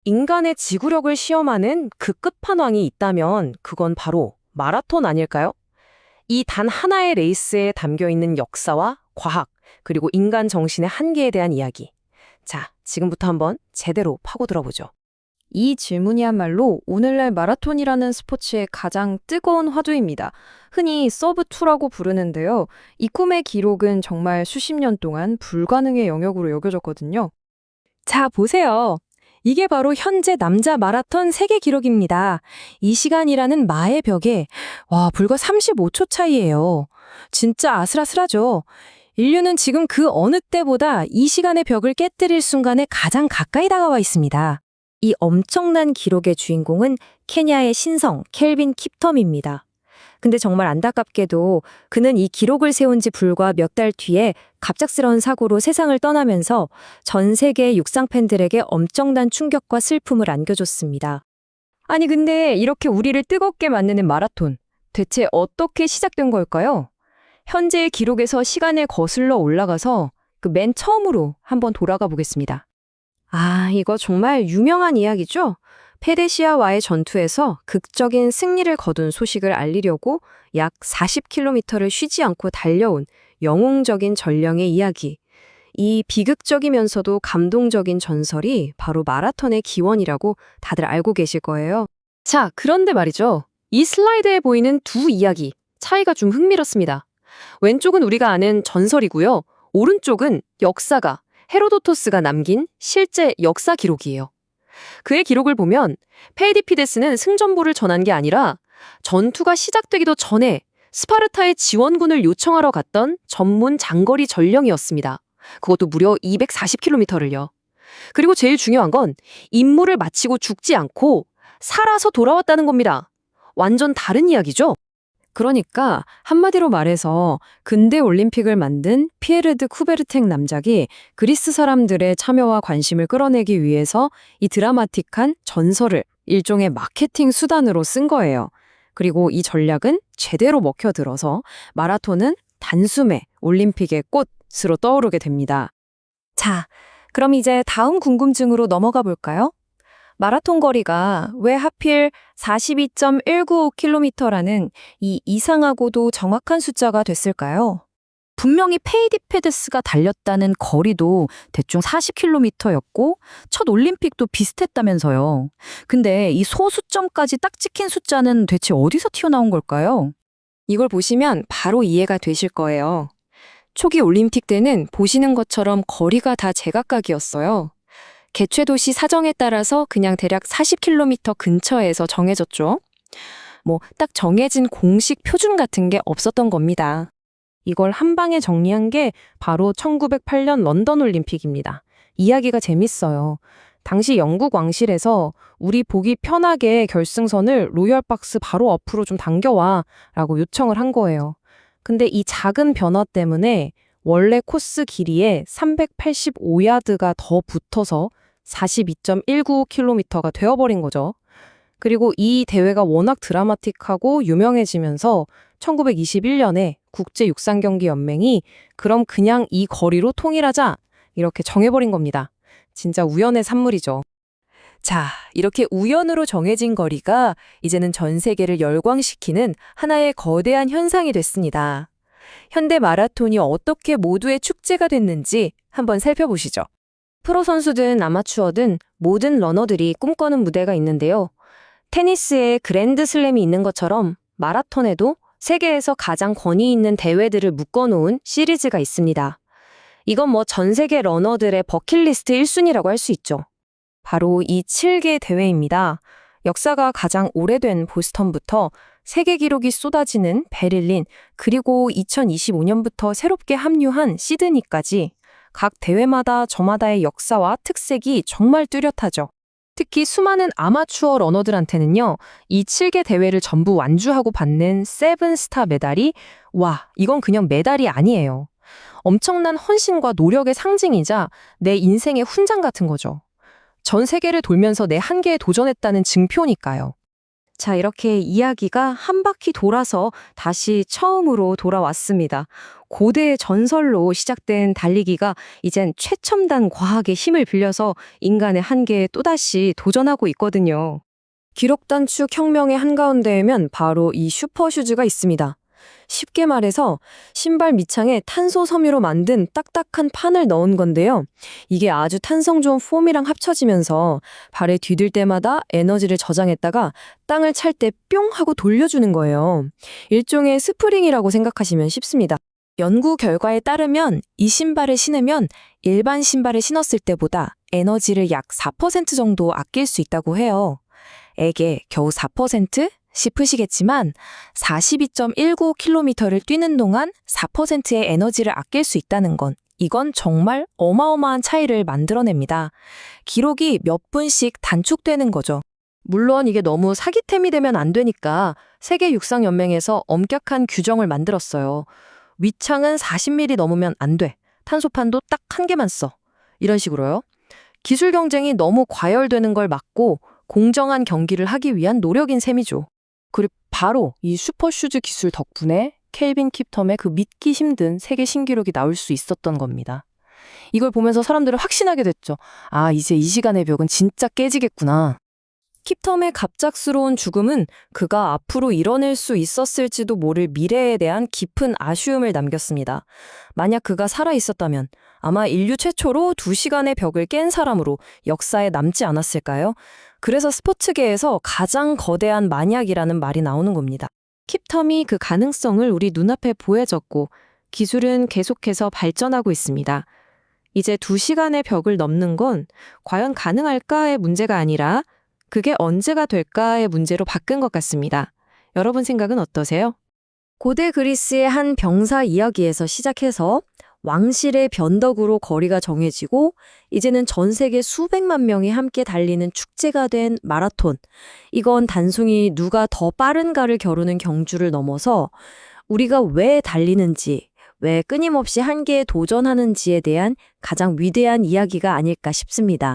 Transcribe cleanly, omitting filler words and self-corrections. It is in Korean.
인간의 지구력을 시험하는 그 끝판왕이 있다면 그건 바로 마라톤 아닐까요? 이 단 하나의 레이스에 담겨 있는 역사와 과학, 그리고 인간 정신의 한계에 대한 이야기. 자, 지금부터 한번 제대로 파고들어 보죠. 이 질문이야말로 오늘날 마라톤이라는 스포츠의 가장 뜨거운 화두입니다. 흔히 서브2라고 부르는데요. 이 꿈의 기록은 정말 수십 년 동안 불가능의 영역으로 여겨졌거든요. 자, 보세요. 이게 바로 현재 남자 마라톤 세계 기록입니다. 이 시간이라는 마의 벽에 불과 35초 차이예요. 진짜 아슬아슬하죠. 인류는 지금 그 어느 때보다 이 시간의 벽을 깨뜨릴 순간에 가장 가까이 다가와 있습니다. 이 엄청난 기록의 주인공은 케냐의 신성 켈빈 킵텀입니다. 근데 정말 안타깝게도 그는 이 기록을 세운 지 불과 몇 달 뒤에 갑작스러운 사고로 세상을 떠나면서 전 세계 육상 팬들에게 엄청난 충격과 슬픔을 안겨줬습니다. 아니 근데 이렇게 우리를 뜨겁게 만드는 마라톤, 대체 어떻게 시작된 걸까요? 현재의 기록에서 시간을 거슬러 올라가서 그 맨 처음으로 한번 돌아가 보겠습니다. 이거 정말 유명한 이야기죠? 페르시아와의 전투에서 극적인 승리를 거둔 소식을 알리려고 약 40km를 쉬지 않고 달려온 영웅적인 전령의 이야기. 이 비극적이면서도 감동적인 전설이 바로 마라톤의 기원이라고 다들 알고 계실 거예요. 자, 그런데 말이죠. 이 슬라이드에 보이는 두 이야기, 차이가 좀 흥미롭습니다. 왼쪽은 우리가 아는 전설이고요. 오른쪽은 역사가, 헤로도토스가 남긴 실제 역사 기록이에요. 그의 기록을 보면 페이디피데스는 승전보를 전한 게 아니라 전투가 시작되기도 전에 스파르타의 지원군을 요청하러 갔던 전문 장거리 전령이었습니다. 그것도 무려 240km를요. 그리고 제일 중요한 건 임무를 마치고 죽지 않고 살아서 돌아왔다는 겁니다. 완전 다른 이야기죠? 그러니까 한마디로 말해서 근대 올림픽을 만든 피에르 드 쿠베르탱 남작이 그리스 사람들의 참여와 관심을 끌어내기 위해서 이 드라마틱한 전설을 일종의 마케팅 수단으로 쓴 거예요. 그리고 이 전략은 제대로 먹혀들어서 마라톤은 단숨에 올림픽의 꽃으로 떠오르게 됩니다. 자, 그럼 이제 다음 궁금증으로 넘어가 볼까요? 마라톤 거리가 왜 하필 42.195km라는 이 이상하고도 정확한 숫자가 됐을까요? 분명히 페이디페데스가 달렸다는 거리도 대충 40km였고 첫 올림픽도 비슷했다면서요. 근데 이 소수점까지 딱 찍힌 숫자는 대체 어디서 튀어나온 걸까요? 이걸 보시면 바로 이해가 되실 거예요. 초기 올림픽 때는 보시는 것처럼 거리가 다 제각각이었어요. 개최도시 사정에 따라서 그냥 대략 40km 근처에서 정해졌죠. 딱 정해진 공식 표준 같은 게 없었던 겁니다. 이걸 한 방에 정리한 게 바로 1908년 런던 올림픽입니다. 이야기가 재밌어요. 당시 영국 왕실에서 우리 보기 편하게 결승선을 로열박스 바로 앞으로 좀 당겨와 라고 요청을 한 거예요. 근데 이 작은 변화 때문에 원래 코스 길이에 385야드가 더 붙어서 42.195km가 되어버린 거죠. 그리고 이 대회가 워낙 드라마틱하고 유명해지면서 1921년에 국제육상경기연맹이 그럼 그냥 이 거리로 통일하자 이렇게 정해버린 겁니다. 진짜 우연의 산물이죠. 자, 이렇게 우연으로 정해진 거리가 이제는 전 세계를 열광시키는 하나의 거대한 현상이 됐습니다. 현대 마라톤이 어떻게 모두의 축제가 됐는지 한번 살펴보시죠. 프로 선수든 아마추어든 모든 러너들이 꿈꾸는 무대가 있는데요. 테니스에 그랜드 슬램이 있는 것처럼 마라톤에도 세계에서 가장 권위 있는 대회들을 묶어놓은 시리즈가 있습니다. 이건 전 세계 러너들의 버킷리스트 1순위라고 할 수 있죠. 바로 이 7개 대회입니다. 역사가 가장 오래된 보스턴부터 세계 기록이 쏟아지는 베를린, 그리고 2025년부터 새롭게 합류한 시드니까지 각 대회마다 저마다의 역사와 특색이 정말 뚜렷하죠. 특히 수많은 아마추어 러너들한테는요, 이 7개 대회를 전부 완주하고 받는 세븐스타 메달이 이건 그냥 메달이 아니에요. 엄청난 헌신과 노력의 상징이자 내 인생의 훈장 같은 거죠. 전 세계를 돌면서 내 한계에 도전했다는 증표니까요. 자, 이렇게 이야기가 한 바퀴 돌아서 다시 처음으로 돌아왔습니다. 고대의 전설로 시작된 달리기가 이젠 최첨단 과학의 힘을 빌려서 인간의 한계에 또다시 도전하고 있거든요. 기록 단축 혁명의 한가운데에면 바로 이 슈퍼슈즈가 있습니다. 쉽게 말해서 신발 밑창에 탄소 섬유로 만든 딱딱한 판을 넣은 건데요. 이게 아주 탄성 좋은 폼이랑 합쳐지면서 발에 디딜 때마다 에너지를 저장했다가 땅을 찰 때 뿅 하고 돌려주는 거예요. 일종의 스프링이라고 생각하시면 쉽습니다. 연구 결과에 따르면 이 신발을 신으면 일반 신발을 신었을 때보다 에너지를 약 4% 정도 아낄 수 있다고 해요. 에게 겨우 4%? 싶으시겠지만 42.19km를 뛰는 동안 4%의 에너지를 아낄 수 있다는 건 이건 정말 어마어마한 차이를 만들어냅니다. 기록이 몇 분씩 단축되는 거죠. 물론 이게 너무 사기템이 되면 안 되니까 세계육상연맹에서 엄격한 규정을 만들었어요. 위창은 40mm 넘으면 안 돼. 탄소판도 딱 한 개만 써. 이런 식으로요. 기술 경쟁이 너무 과열되는 걸 막고 공정한 경기를 하기 위한 노력인 셈이죠. 그리고 바로 이 슈퍼슈즈 기술 덕분에 켈빈 킵텀의 그 믿기 힘든 세계 신기록이 나올 수 있었던 겁니다. 이걸 보면서 사람들은 확신하게 됐죠. 아, 이제 이 시간의 벽은 진짜 깨지겠구나. 킵텀의 갑작스러운 죽음은 그가 앞으로 이뤄낼 수 있었을지도 모를 미래에 대한 깊은 아쉬움을 남겼습니다. 만약 그가 살아 있었다면 아마 인류 최초로 2시간의 벽을 깬 사람으로 역사에 남지 않았을까요? 그래서 스포츠계에서 가장 거대한 만약이라는 말이 나오는 겁니다. 킵텀이 그 가능성을 우리 눈앞에 보여줬고 기술은 계속해서 발전하고 있습니다. 이제 2시간의 벽을 넘는 건 과연 가능할까의 문제가 아니라 그게 언제가 될까의 문제로 바뀐 것 같습니다. 여러분 생각은 어떠세요? 고대 그리스의 한 병사 이야기에서 시작해서 왕실의 변덕으로 거리가 정해지고 이제는 전 세계 수백만 명이 함께 달리는 축제가 된 마라톤. 이건 단순히 누가 더 빠른가를 겨루는 경주를 넘어서 우리가 왜 달리는지, 왜 끊임없이 한계에 도전하는지에 대한 가장 위대한 이야기가 아닐까 싶습니다.